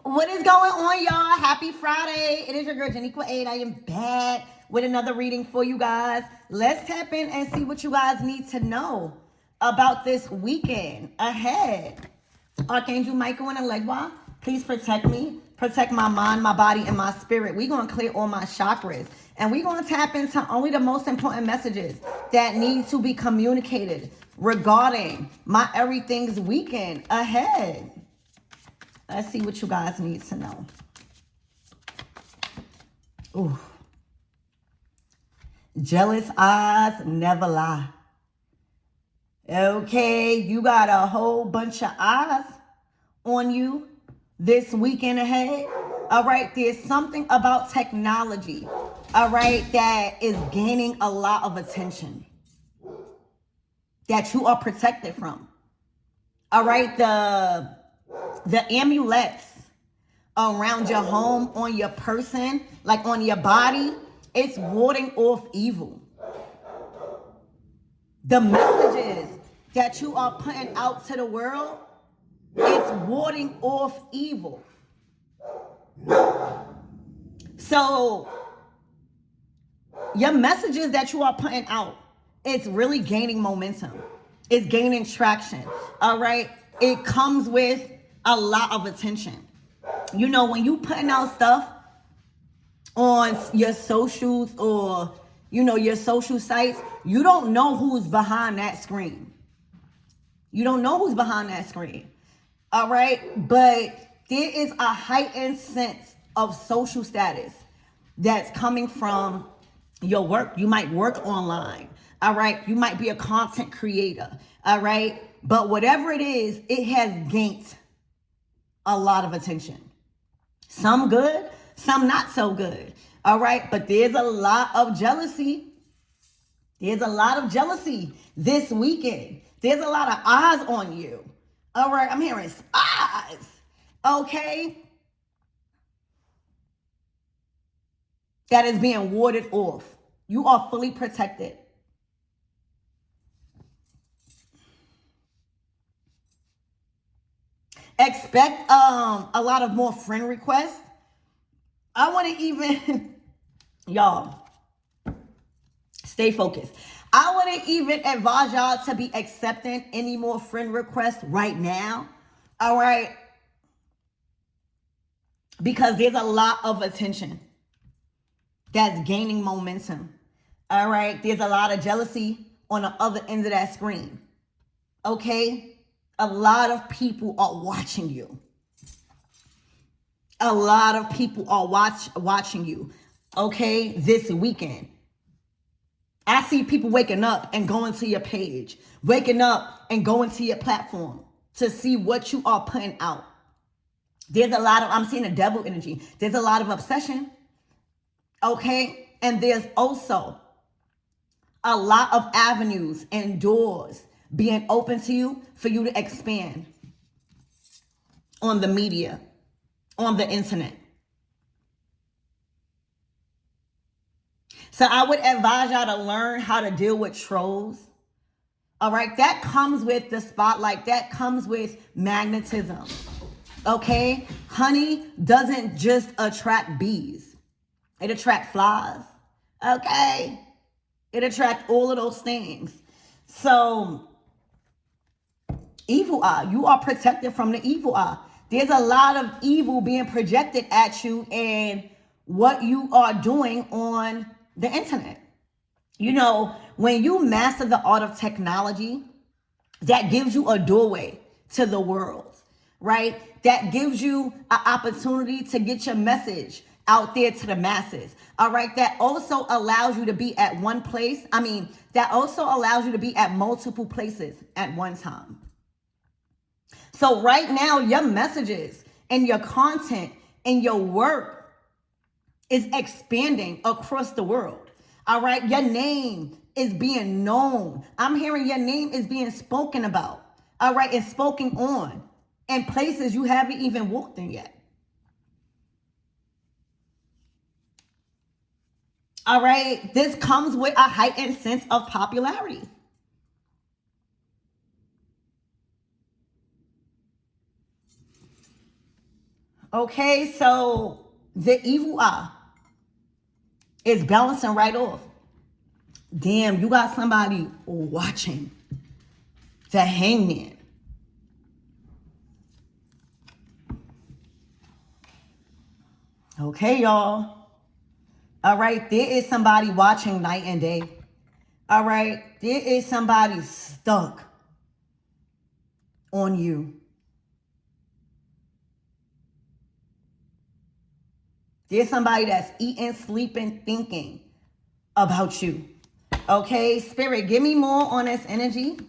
What is going on, y'all? Happy Friday. It is your girl, Janiqua 8. I am back with another reading for you guys. Let's tap in and see what you guys need to know about this weekend ahead. Archangel Michael and Elegua, please protect me, protect my mind, my body, and my spirit. We're going to clear all my chakras. And we're going to tap into only the most important messages that need to be communicated regarding my everything's weekend ahead. Let's see what you guys need to know. Ooh. Jealous eyes never lie. Okay, you got a whole bunch of eyes on you this weekend ahead. All right, there's something about technology, all right, that is gaining a lot of attention that you are protected from. All right, the amulets around your home, on your person, like on your body, it's warding off evil. The messages that you are putting out to the world, it's warding off evil. So your messages that you are putting out, it's really gaining momentum. It's gaining traction. All right. It comes with a lot of attention. You know, when you putting out stuff on your socials or, you know, your social sites, you don't know who's behind that screen. You don't know who's behind that screen. All right. But there is a heightened sense of social status that's coming from your work. You might work online. All right. You might be a content creator. All right. But whatever it is, it has gained a lot of attention. Some good, some not so good. All right. But there's a lot of jealousy. There's a lot of jealousy this weekend. There's a lot of eyes on you. All right. I'm hearing spies. Okay. That is being warded off. You are fully protected. Expect a lot of more friend requests. I want to even, y'all, stay focused. I want to even advise y'all to be accepting any more friend requests right now. All right. Because there's a lot of attention that's gaining momentum. All right. There's a lot of jealousy on the other end of that screen. Okay. A lot of people are watching you. A lot of people are watching you. Okay. This weekend. I see people waking up and going to your page, waking up and going to your platform to see what you are putting out. There's a lot of, I'm seeing a devil energy. There's a lot of obsession. Okay. And there's also a lot of avenues and doors being open to you for you to expand on the media, on the internet. So I would advise y'all to learn how to deal with trolls. All right. That comes with the spotlight. That comes with magnetism. Okay. Honey doesn't just attract bees. It attracts flies. Okay. It attracts all of those things. So evil eye. You are protected from the evil eye. There's a lot of evil being projected at you and what you are doing on the internet. You know, when you master the art of technology, that gives you a doorway to the world, right? That gives you an opportunity to get your message out there to the masses. All right. That also allows you to be at one place. That also allows you to be at multiple places at one time. So right now, your messages and your content and your work is expanding across the world. All right. Your name is being known. I'm hearing your name is being spoken about. All right. And spoken on in places you haven't even walked in yet. All right. This comes with a heightened sense of popularity. Okay, so the evil eye is balancing right off. Damn, you got somebody watching. The hangman. Okay, y'all. All right, there is somebody watching night and day. All right, there is somebody stuck on you. There's somebody that's eating, sleeping, thinking about you. Okay, Spirit, give me more on this energy.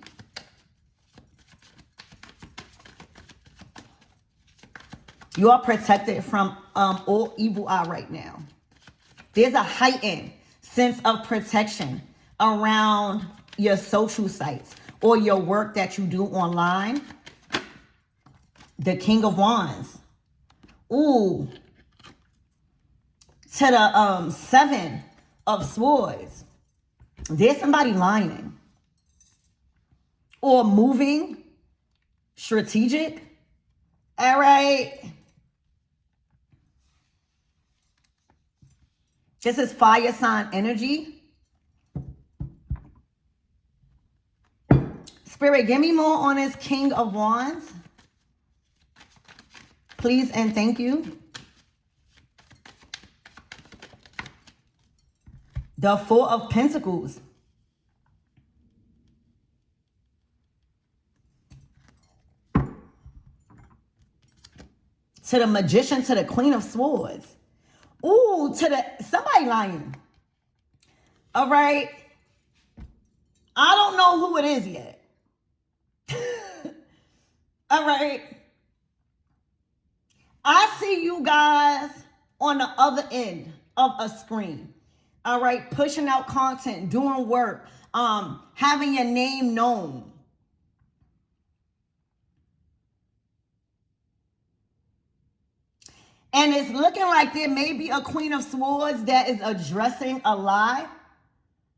You are protected from all evil eye right now. There's a heightened sense of protection around your social sites or your work that you do online. The King of Wands. Ooh. To the Seven of Swords. There's somebody lying or moving strategic. All right. This is fire sign energy. Spirit, give me more on this King of Wands. Please and thank you. The Four of Pentacles. To the Magician, to the Queen of Swords. Ooh, to the somebody lying. All right. I don't know who it is yet. All right. I see you guys on the other end of a screen. All right, pushing out content, doing work, having your name known. And it's looking like there may be a Queen of Swords that is addressing a lie.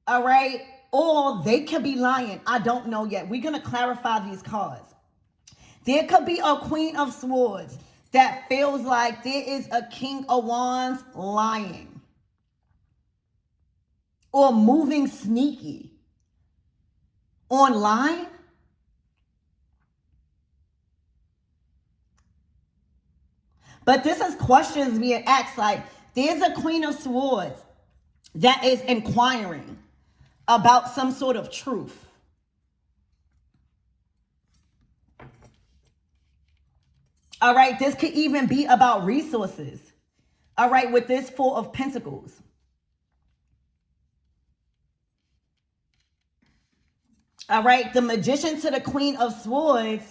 All right, or they could be lying. I don't know yet. We're going to clarify these cards. There could be a Queen of Swords that feels like there is a King of Wands lying. Or moving sneaky online. But this is questions being asked, like there's a Queen of Swords that is inquiring about some sort of truth. All right, this could even be about resources. All right, with this Four of Pentacles. All right, the Magician to the Queen of Swords.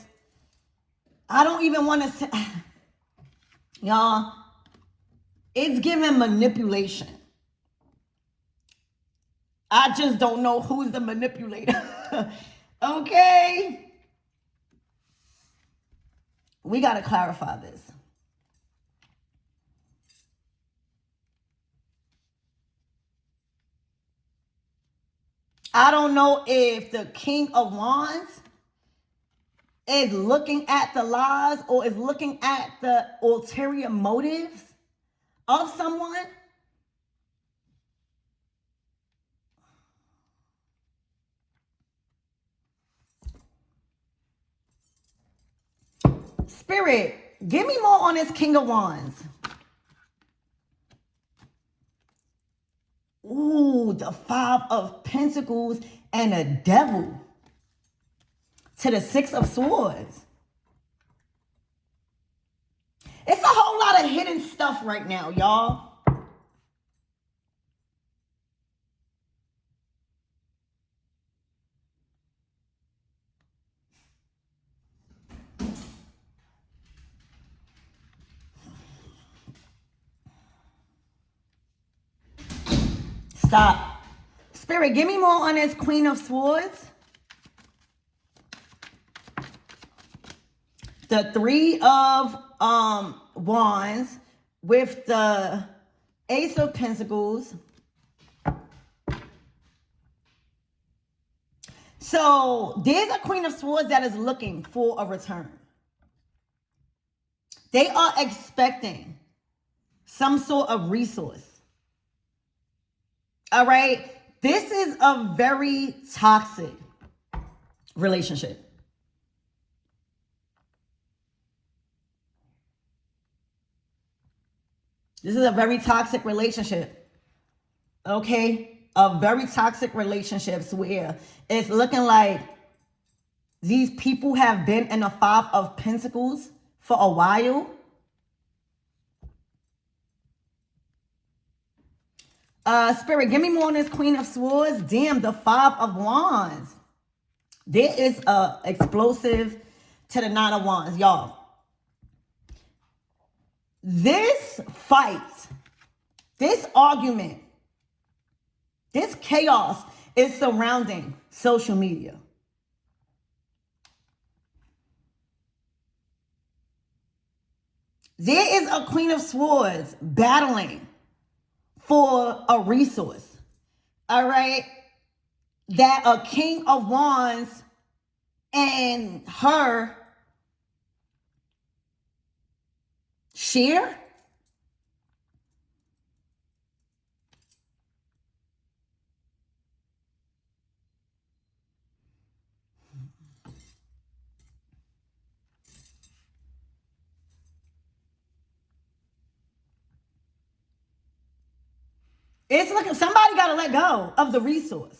I don't even want to say, y'all, it's giving manipulation. I just don't know who's the manipulator. Okay. We got to clarify this. I don't know if the King of Wands is looking at the lies or is looking at the ulterior motives of someone. Spirit, give me more on this King of Wands. Ooh, the Five of Pentacles and a Devil to the Six of Swords. It's a whole lot of hidden stuff right now, y'all. Stop. Spirit, give me more on this Queen of Swords. The Three of Wands with the Ace of Pentacles. So there's a Queen of Swords that is looking for a return. They are expecting some sort of resource. All right. This is a very toxic relationship. This is a very toxic relationship. Okay. A very toxic relationships where it's looking like these people have been in the Five of Pentacles for a while. Spirit, give me more on this Queen of Swords. Damn, the Five of Wands. There is a explosive to the Nine of Wands, y'all. This fight, this argument, this chaos is surrounding social media. There is a Queen of Swords battling for a resource. All right. That a King of Wands and her share. It's like somebody got to let go of the resource.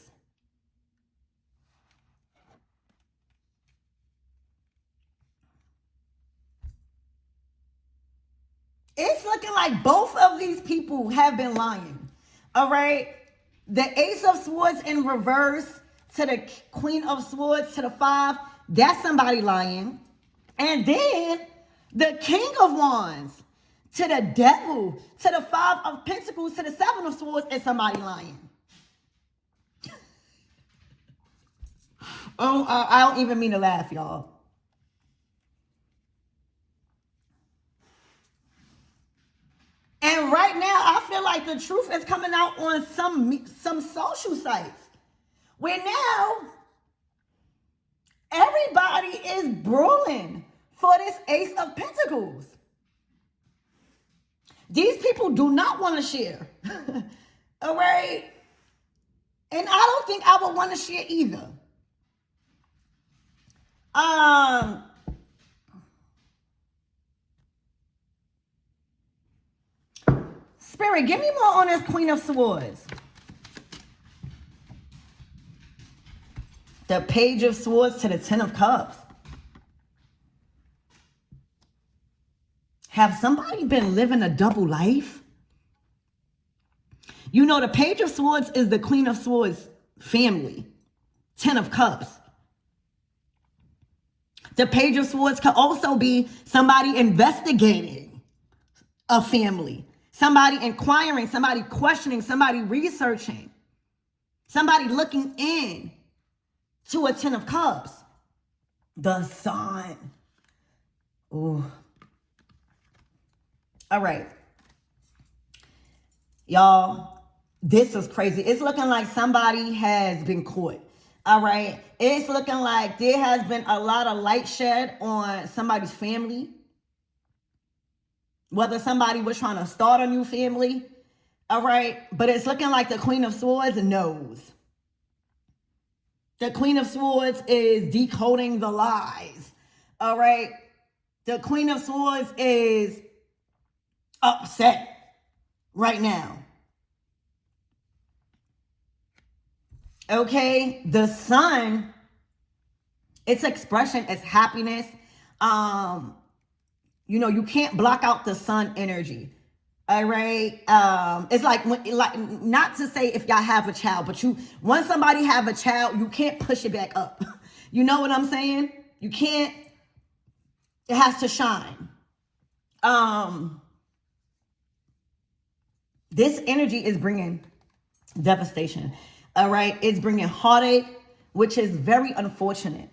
It's looking like both of these people have been lying. All right. The Ace of Swords in reverse to the Queen of Swords to the Five. That's somebody lying. And then the King of Wands to the Devil to the Five of Pentacles to the Seven of Swords is somebody lying. Oh, I don't even mean to laugh, y'all. And right now, I feel like the truth is coming out on some social sites where now everybody is brawling for this Ace of Pentacles. These people do not want to share. All right? And I don't think I would want to share either. Spirit, give me more on this Queen of Swords. The Page of Swords to the Ten of Cups. Have somebody been living a double life? You know, the Page of Swords is the Queen of Swords family. Ten of Cups. The Page of Swords could also be somebody investigating a family. Somebody inquiring, somebody questioning, somebody researching. Somebody looking in to a Ten of Cups. The Sun. Ooh. All right. Y'all, this is crazy. It's looking like somebody has been caught. All right. It's looking like there has been a lot of light shed on somebody's family. Whether somebody was trying to start a new family. All right. But it's looking like the Queen of Swords knows. The Queen of Swords is decoding the lies. All right. The Queen of Swords is upset right now. Okay. The Sun, its expression is happiness. You know, you can't block out the Sun energy. All right. It's like not to say if y'all have a child, but once somebody have a child, you can't push it back up. You know what I'm saying? You can't. It has to shine. This energy is bringing devastation. All right. It's bringing heartache, which is very unfortunate.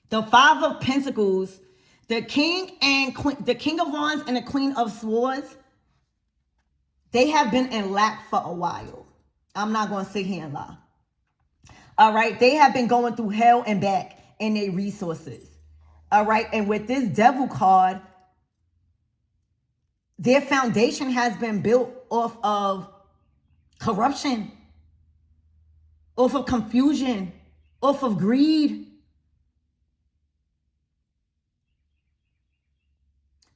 The Five of Pentacles, the King and Queen, the King of Wands and the Queen of Swords. they have been in lack for a while. I'm not going to sit here and lie. All right. They have been going through hell and back in their resources. All right. And with this devil card, their foundation has been built off of corruption, off of confusion, off of greed.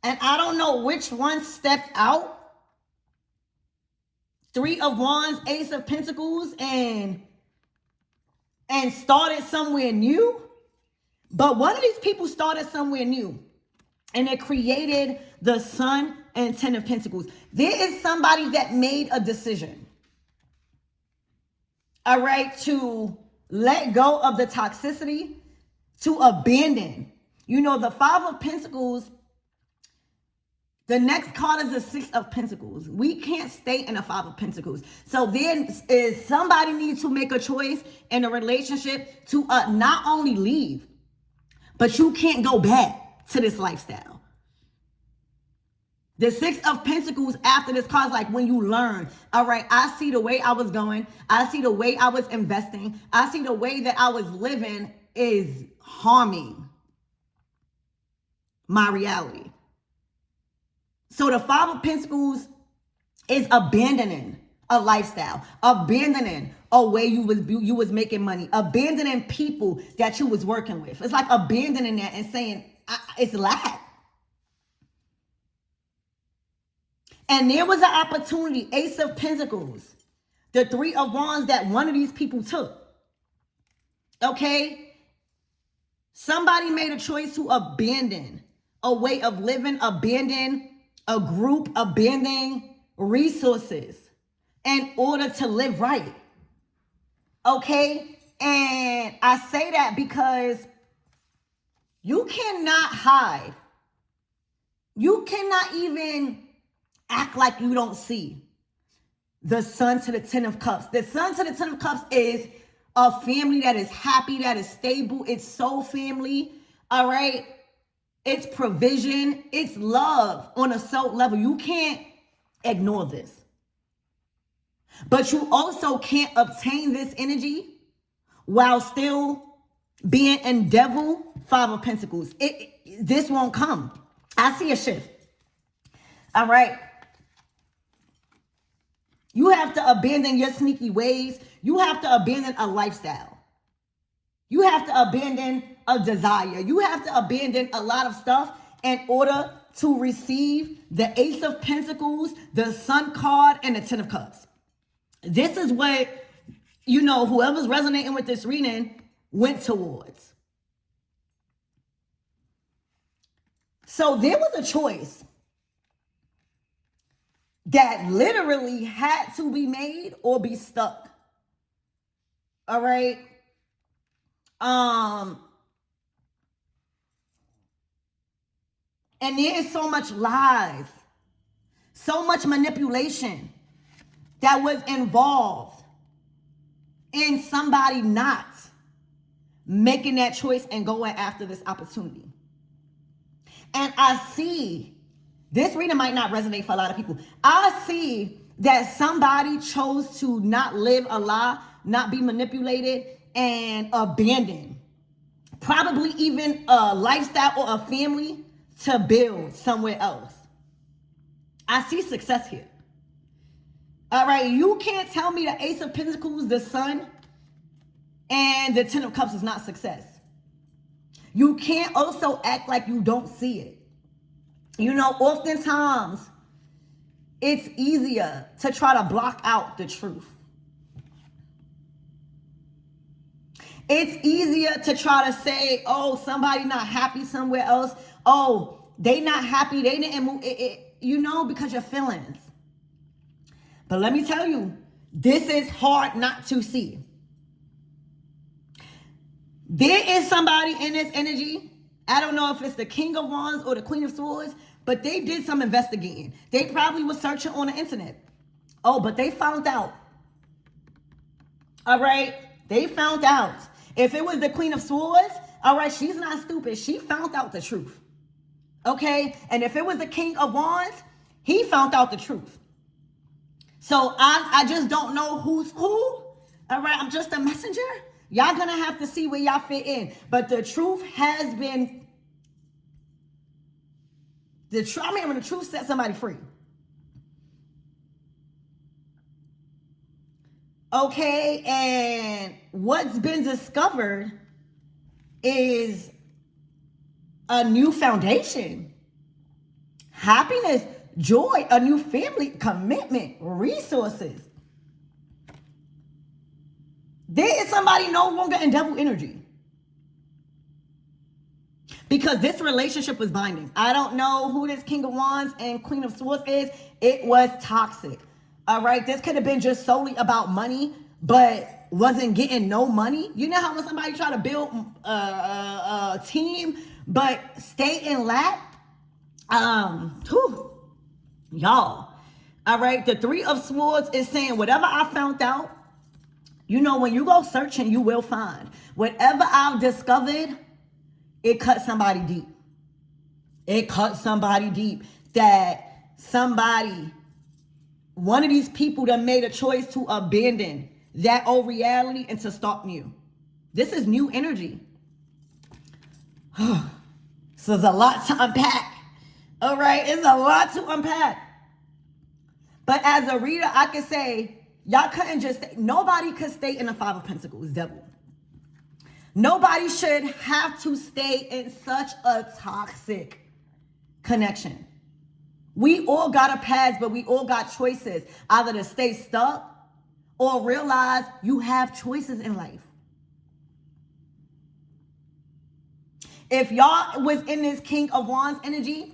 And I don't know which one stepped out. Three of Wands, Ace of Pentacles, and started somewhere new. But one of these people started somewhere new. And it created the Sun and Ten of Pentacles. There is somebody that made a decision. All right, to let go of the toxicity, to abandon. You know, the Five of Pentacles, the next card is the Six of Pentacles. We can't stay in a Five of Pentacles. So then is somebody needs to make a choice in a relationship to not only leave, but you can't go back to this lifestyle. The Six of Pentacles after this card is like when you learn, all right, I see the way I was going. I see the way I was investing. I see the way that I was living is harming my reality. So the Five of Pentacles is abandoning a lifestyle, abandoning a way you was making money, abandoning people that you was working with. It's like abandoning that and saying it's lack. And there was an opportunity, Ace of Pentacles, the Three of Wands that one of these people took. Okay? Somebody made a choice to abandon a way of living, abandon a group, abandon resources in order to live right. Okay? And I say that because you cannot hide. You cannot even act like you don't see the Sun to the Ten of Cups. The Sun to the Ten of Cups is a family that is happy, that is stable. It's soul family. All right? It's provision. It's love on a soul level. You can't ignore this. But you also can't obtain this energy while still being in Devil, Five of Pentacles. This won't come. I see a shift. All right? You have to abandon your sneaky ways. You have to abandon a lifestyle. You have to abandon a desire. You have to abandon a lot of stuff in order to receive the Ace of Pentacles, the Sun card, and the Ten of Cups. This is what, you know, whoever's resonating with this reading went towards. So there was a choice that literally had to be made or be stuck. All right? And there is so much lies, so much manipulation that was involved in somebody not making that choice and going after this opportunity. And I see, this reading might not resonate for a lot of people. I see that somebody chose to not live a lie, not be manipulated, and abandon probably even a lifestyle or a family to build somewhere else. I see success here. All right, you can't tell me the Ace of Pentacles, the Sun, and the Ten of Cups is not success. You can't also act like you don't see it. You know, oftentimes, it's easier to try to block out the truth. It's easier to try to say, oh, somebody not happy somewhere else. Oh, they not happy. They didn't move. You know, because your feelings. But let me tell you, this is hard not to see. There is somebody in this energy. I don't know if it's the King of Wands or the Queen of Swords, but they did some investigating. They probably was searching on the internet. Oh, but they found out. All right? They found out. If it was the Queen of Swords, all right, she's not stupid. She found out the truth. Okay? And if it was the King of Wands, he found out the truth. So I just don't know who's who. All right, I'm just a messenger. Y'all gonna have to see where y'all fit in. But the truth has been when the truth set somebody free. Okay, and what's been discovered is a new foundation, happiness, joy, a new family, commitment, resources. There is somebody no longer in devil energy. Because this relationship was binding. I don't know who this King of Wands and Queen of Swords is. It was toxic. All right. This could have been just solely about money, but wasn't getting no money. You know how when somebody try to build a team, but stay in lack? Y'all. All right. The Three of Swords is saying whatever I found out, you know, when you go searching, you will find. Whatever I've discovered, it cut somebody deep. It cut somebody deep. That somebody, one of these people that made a choice to abandon that old reality and to start new. This is new energy. So there's a lot to unpack. All right, it's a lot to unpack. But as a reader, I can say, y'all couldn't just, nobody could stay in the Five of Pentacles, devil. Nobody should have to stay in such a toxic connection. We all got a path, but we all got choices. Either to stay stuck or realize you have choices in life. If y'all was in this King of Wands energy,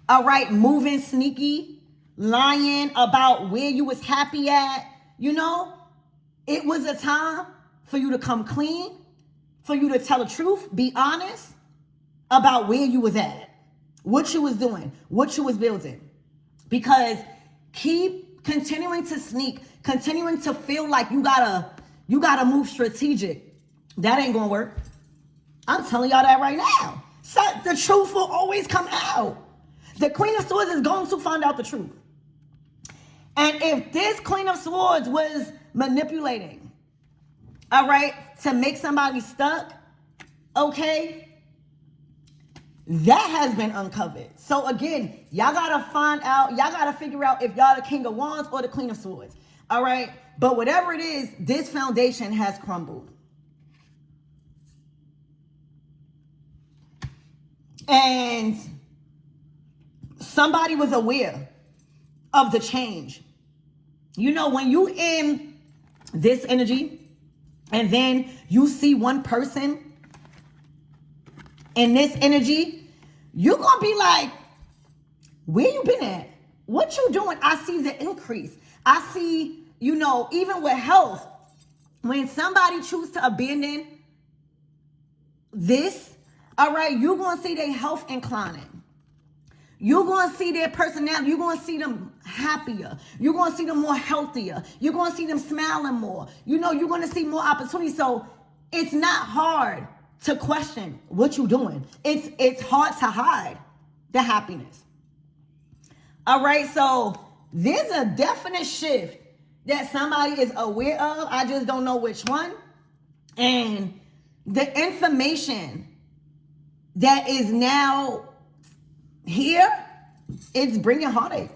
all right, moving sneaky, lying about where you was happy at, you know, it was a time for you to come clean, for you to tell the truth, be honest about where you was at, what you was doing, what you was building. Because keep continuing to sneak, continuing to feel like you gotta move strategic. That ain't gonna work. I'm telling y'all that right now. So the truth will always come out. The Queen of Swords is going to find out the truth. And if this Queen of Swords was manipulating, all right, to make somebody stuck, okay, that has been uncovered. So again, y'all gotta find out, y'all gotta figure out if y'all the King of Wands or the Queen of Swords, all right? But whatever it is, this foundation has crumbled. And somebody was aware of the change. You know, when you in this energy and then you see one person in this energy, you're going to be like, where you been at? What you doing? I see the increase. I see, you know, even with health, when somebody chooses to abandon this, all right, you're going to see their health inclining. You're going to see their personality. You're going to see them happier. You're going to see them more healthier. You're going to see them smiling more. You know, you're going to see more opportunity. So it's not hard to question what you're doing. It's hard to hide the happiness. All right, so there's a definite shift that somebody is aware of. I just don't know which one. And the information that is now here, it's bringing heartache.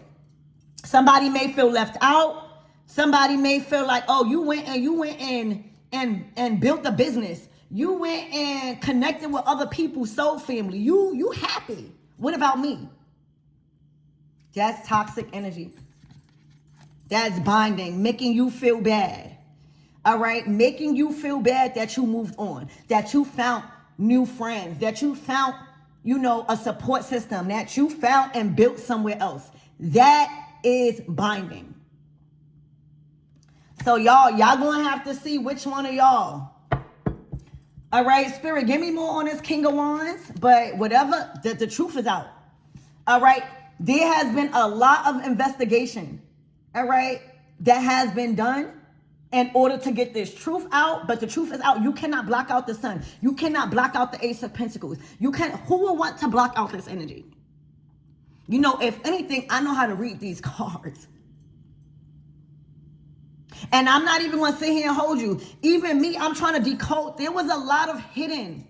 Somebody may feel left out. Somebody may feel like, oh, you went and built a business. You went and connected with other people's soul family. You happy. What about me? That's toxic energy. That's binding, making you feel bad. All right, making you feel bad that you moved on, that you found new friends, that you found, you know, a support system, that you found and built somewhere else. That is binding. So y'all gonna have to see which one of y'all. All right, Spirit, give me more on this King of Wands, but whatever, the truth is out. All right, there has been a lot of investigation, all right, that has been done in order to get this truth out, but the truth is out. You cannot block out the sun. You cannot block out the Ace of Pentacles. You can't. Who will want to block out this energy? You know, if anything, I know how to read these cards. And I'm not even going to sit here and hold you. Even me, I'm trying to decode. There was a lot of hidden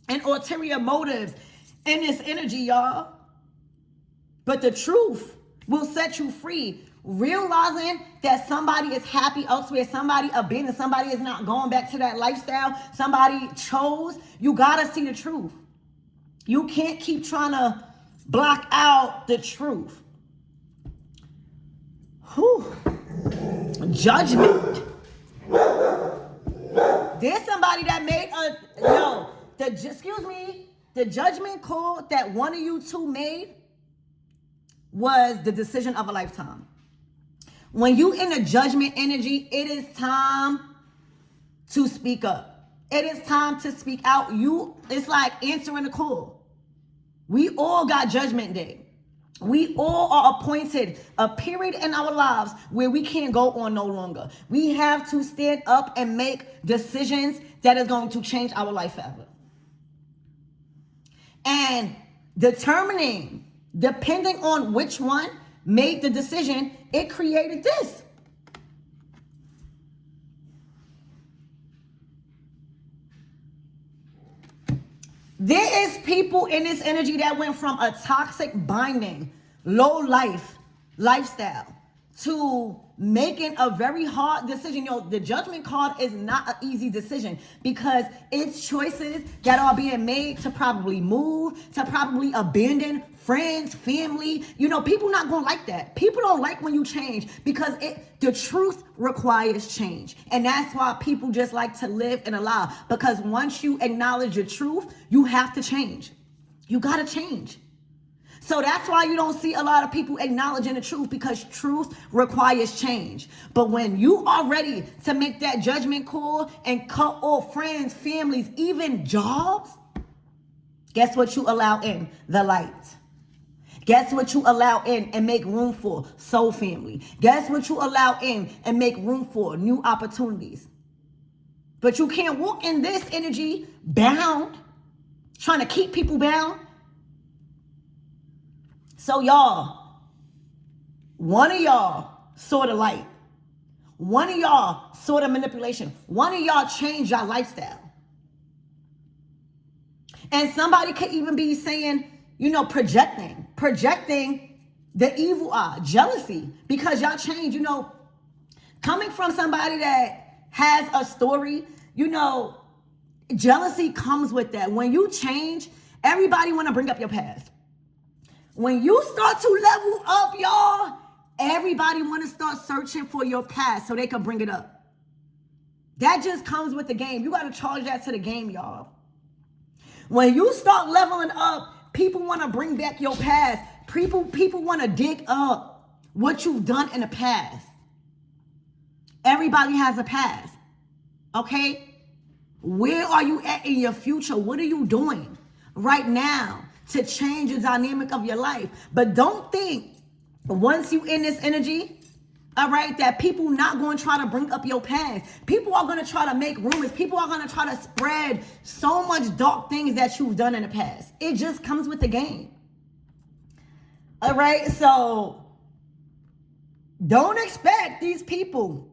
and ulterior motives in this energy, y'all. But the truth will set you free. Realizing that somebody is happy elsewhere, somebody abandoned, somebody is not going back to that lifestyle, somebody chose, you gotta see the truth. You can't keep trying to block out the truth. Whew. Judgment. There's somebody that made the judgment call that one of you two made was the decision of a lifetime. When you in the judgment energy, it is time to speak up. It is time to speak out. It's like answering the call. We all got judgment day. We all are appointed a period in our lives where we can't go on no longer. We have to stand up and make decisions that is going to change our life forever. And depending on which one made the decision, it created this. There is people in this energy that went from a toxic binding, low lifestyle to making a very hard decision. The judgment card is not an easy decision because it's choices that are being made to probably move, to probably abandon friends, family. People not gonna like that. People don't like when you change because the truth requires change. And that's why people just like to live in a lie, because once you acknowledge the truth, you have to change. You gotta change. So that's why you don't see a lot of people acknowledging the truth, because truth requires change. But when you are ready to make that judgment call and cut off friends, families, even jobs, guess what you allow in? The light. Guess what you allow in and make room for? Soul family. Guess what you allow in and make room for? New opportunities. But you can't walk in this energy bound, trying to keep people bound. So y'all, one of y'all saw the light. One of y'all saw the manipulation. One of y'all changed your lifestyle. And somebody could even be saying, projecting the evil eye, jealousy, because y'all changed. Coming from somebody that has a story, jealousy comes with that. When you change, everybody want to bring up your past. When you start to level up, y'all, everybody want to start searching for your past so they can bring it up. That just comes with the game. You got to charge that to the game, y'all. When you start leveling up, people want to bring back your past. People want to dig up what you've done in the past. Everybody has a past, okay? Where are you at in your future? What are you doing right now to change the dynamic of your life? But don't think once you in this energy, all right, that people not going to try to bring up your past. People are going to try to make rumors. People are going to try to spread so much dark things that you've done in the past. It just comes with the game. All right, so don't expect these people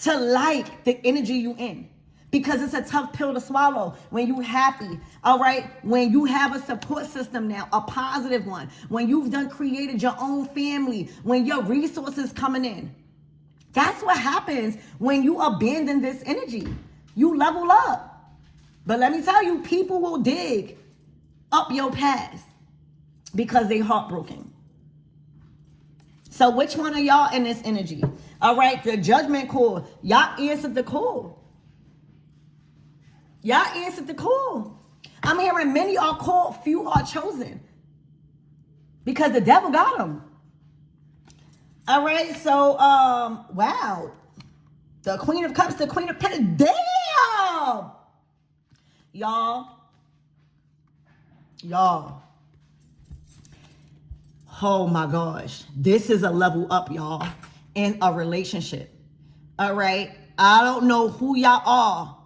to like the energy you in, because it's a tough pill to swallow when you happy, all right? When you have a support system now, a positive one, when you've created your own family, when your resources coming in. That's what happens when you abandon this energy. You level up. But let me tell you, people will dig up your past because they heartbroken. So which one of y'all in this energy? All right, the judgment call. Y'all answered the call. Y'all answered the call. I'm hearing many are called, few are chosen. Because the devil got them. All right, so, wow. The Queen of Cups, the Queen of Pentacles. Damn! Y'all. Oh my gosh. This is a level up, y'all, in a relationship. All right. I don't know who y'all are,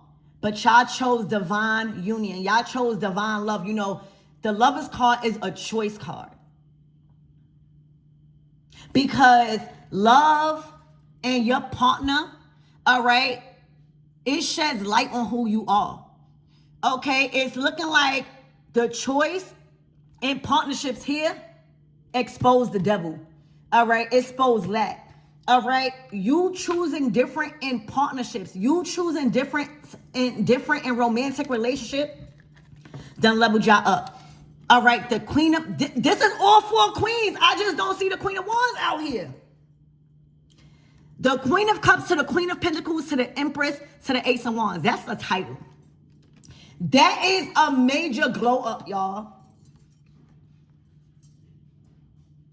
but y'all chose divine union. Y'all chose divine love. The Lover's card is a choice card. Because love and your partner, all right, it sheds light on who you are. Okay, it's looking like the choice in partnerships here expose the devil. All right, expose that. All right, you choosing different in partnerships, you choosing different in romantic relationship, done leveled y'all up. All right, the queen of this is all four queens. I just don't see the queen of wands out here. The queen of cups to the queen of pentacles to the empress to the ace of wands. That's the title. That is a major glow up, y'all.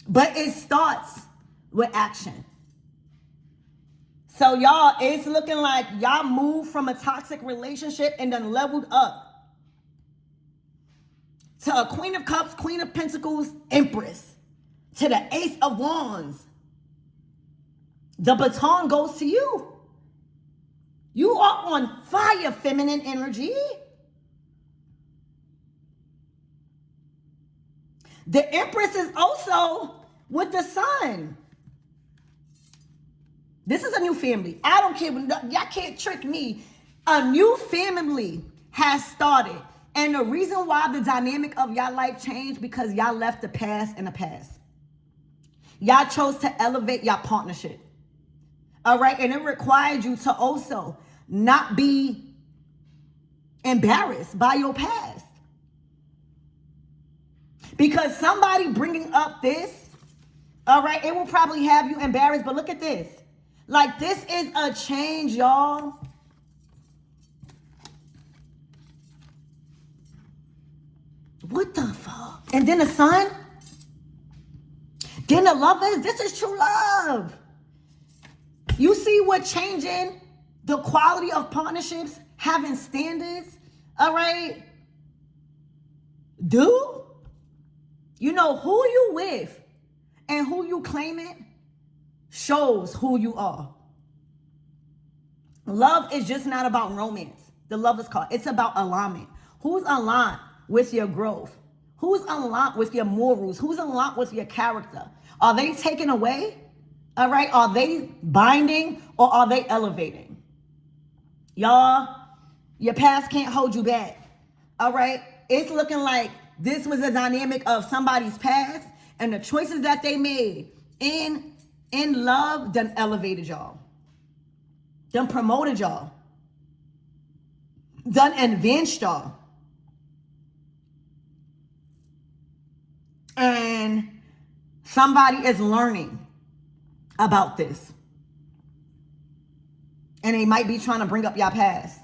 But it starts with action. So y'all, it's looking like y'all moved from a toxic relationship and then leveled up to a queen of cups, queen of pentacles, empress, to the ace of wands. The baton goes to you. You are on fire, feminine energy. The empress is also with the sun. This is a new family. I don't care. Y'all can't trick me. A new family has started. And the reason why the dynamic of y'all life changed because y'all left the past in the past. Y'all chose to elevate y'all partnership. All right. And it required you to also not be embarrassed by your past. Because somebody bringing up this, all right, it will probably have you embarrassed. But look at this. Like, this is a change, y'all. What the fuck? And then the sun. Then the lovers. This is true love. You see what changing the quality of partnerships, having standards, all right? Do? You know who you with and who you claiming shows who you are. Love is just not about romance. The Lover's card. It's about alignment. Who's aligned with your growth? Who's aligned with your morals? Who's aligned with your character? Are they taken away? All right. Are they binding or are they elevating? Y'all, your past can't hold you back. All right. It's looking like this was a dynamic of somebody's past and the choices that they made in love done elevated y'all. Done promoted y'all. Done advanced y'all. And somebody is learning about this. And they might be trying to bring up y'all past.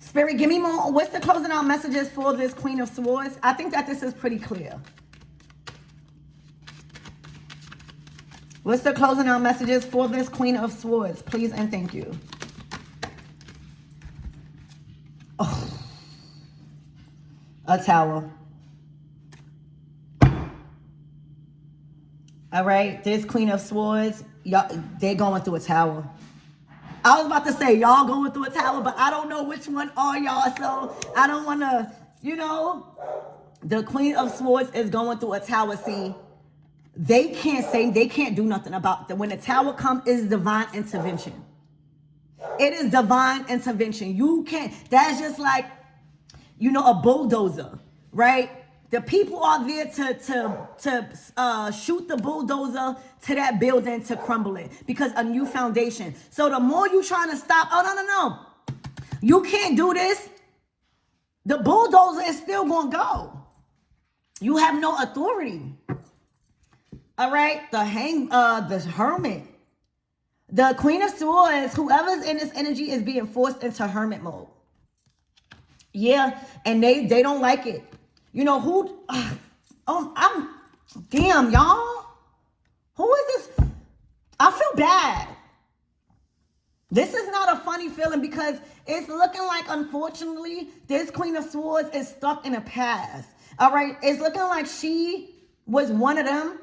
Spirit, give me more. What's the closing out messages for this Queen of Swords? I think that this is pretty clear. What's the closing out messages for this Queen of Swords? Please and thank you. Oh. A Tower. All right, this Queen of Swords, y'all, they're going through a tower. I was about to say y'all going through a tower, but I don't know which one are y'all, so I don't want to, the Queen of Swords is going through a tower. See, they can't do nothing about that. When the tower comes, it's divine intervention. It is divine intervention. You can't, that's just like, a bulldozer, right? The people are there to shoot the bulldozer to that building to crumble it because a new foundation. So the more you trying to stop, no. You can't do this. The bulldozer is still going to go. You have no authority. All right, the Hermit. The Queen of Swords, whoever's in this energy is being forced into hermit mode. Yeah, and they don't like it. Damn, y'all. Who is this? I feel bad. This is not a funny feeling because it's looking like, unfortunately, this Queen of Swords is stuck in the past. All right, it's looking like she was one of them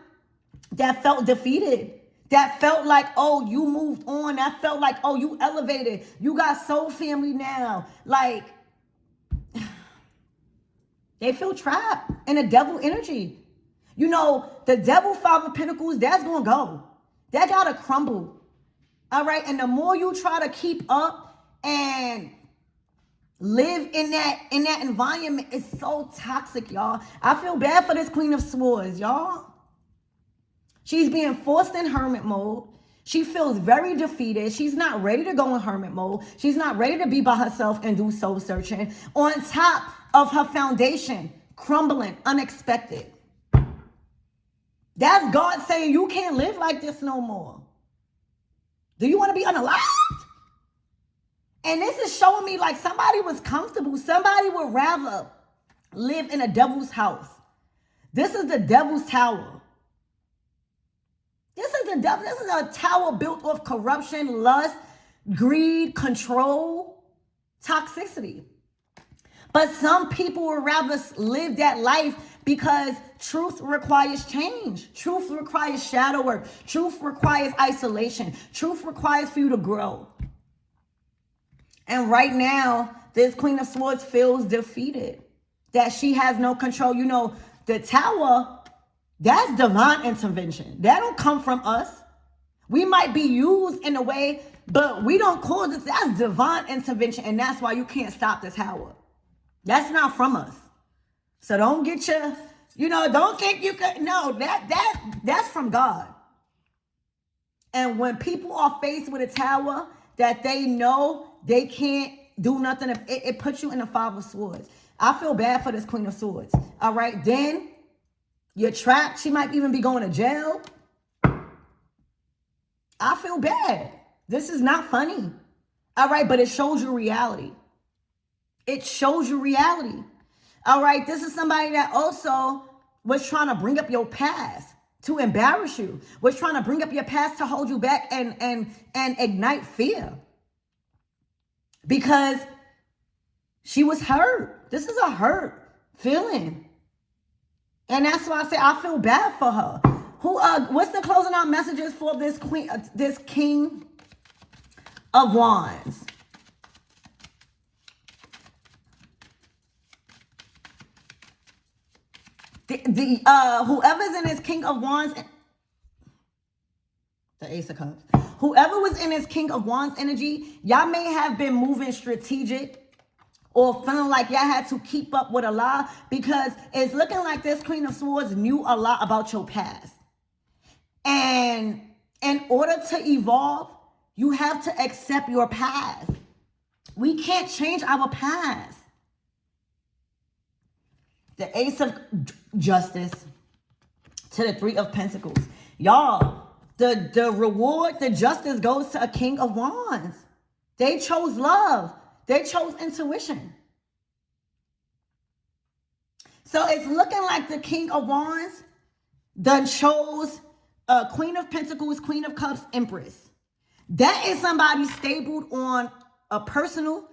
that felt defeated. That felt like, oh, you moved on. That felt like, oh, you elevated. You got soul family now. Like, they feel trapped in a devil energy. The devil, Five of Pentacles, that's going to go. That got to crumble. All right. And the more you try to keep up and live in that environment, it's so toxic, y'all. I feel bad for this Queen of Swords, y'all. She's being forced in hermit mode. She feels very defeated. She's not ready to go in hermit mode. She's not ready to be by herself and do soul searching. On top of her foundation crumbling, unexpected. That's God saying you can't live like this no more. Do you want to be unalived? And this is showing me like somebody was comfortable. Somebody would rather live in a devil's house. This is the devil's tower. This is the devil. This is a tower built of corruption, lust, greed, control, toxicity. But some people would rather live that life because truth requires change. Truth requires shadow work. Truth requires isolation. Truth requires for you to grow. And right now, this Queen of Swords feels defeated, that she has no control. You know, the tower, that's divine intervention. That don't come from us. We might be used in a way, but we don't cause it. That's divine intervention, and that's why you can't stop this tower. That's not from us. So don't get your, don't think you could. No, that's from God. And when people are faced with a tower that they know they can't do nothing, it puts you in the Five of Swords. I feel bad for this Queen of Swords. All right, then you're trapped. She might even be going to jail. I feel bad. This is not funny. All right, but it shows you reality. It shows you reality. All right, this is somebody that also was trying to bring up your past to embarrass you, was trying to bring up your past to hold you back and ignite fear. Because she was hurt. This is a hurt feeling. And that's why I say I feel bad for her. What's the closing out messages for this queen, this King of Wands? Whoever's in his King of Wands, the Ace of Cups. Whoever was in his King of Wands energy, y'all may have been moving strategic or feeling like y'all had to keep up with a lot, because it's looking like this Queen of Swords knew a lot about your past. And in order to evolve, you have to accept your past. We can't change our past. The Ace of Justice to the Three of Pentacles. Y'all, the reward, the justice goes to a King of Wands. They chose love. They chose intuition. So it's looking like the King of Wands done chose Queen of Pentacles, Queen of Cups, Empress. That is somebody stable on a personal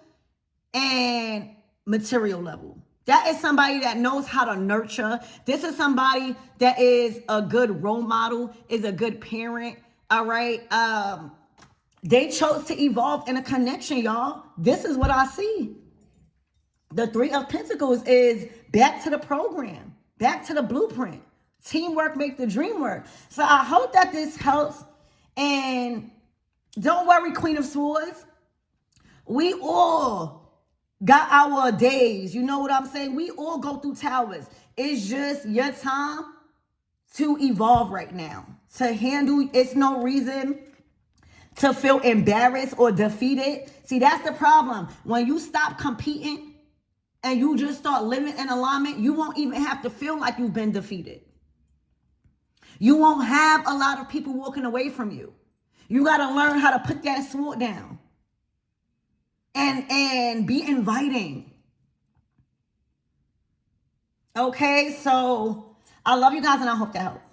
and material level. That is somebody that knows how to nurture. This is somebody that is a good role model, is a good parent. All right. They chose to evolve in a connection, y'all. This is what I see. The Three of Pentacles is back to the program, back to the blueprint. Teamwork make the dream work. So I hope that this helps. And don't worry, Queen of Swords. We all got our days. You know what I'm saying? We all go through towers. It's just your time to evolve right now. To handle, it's no reason to feel embarrassed or defeated. See, that's the problem. When you stop competing and you just start living in alignment, you won't even have to feel like you've been defeated. You won't have a lot of people walking away from you. You got to learn how to put that sword down and be inviting. Okay, so I love you guys and I hope that helped.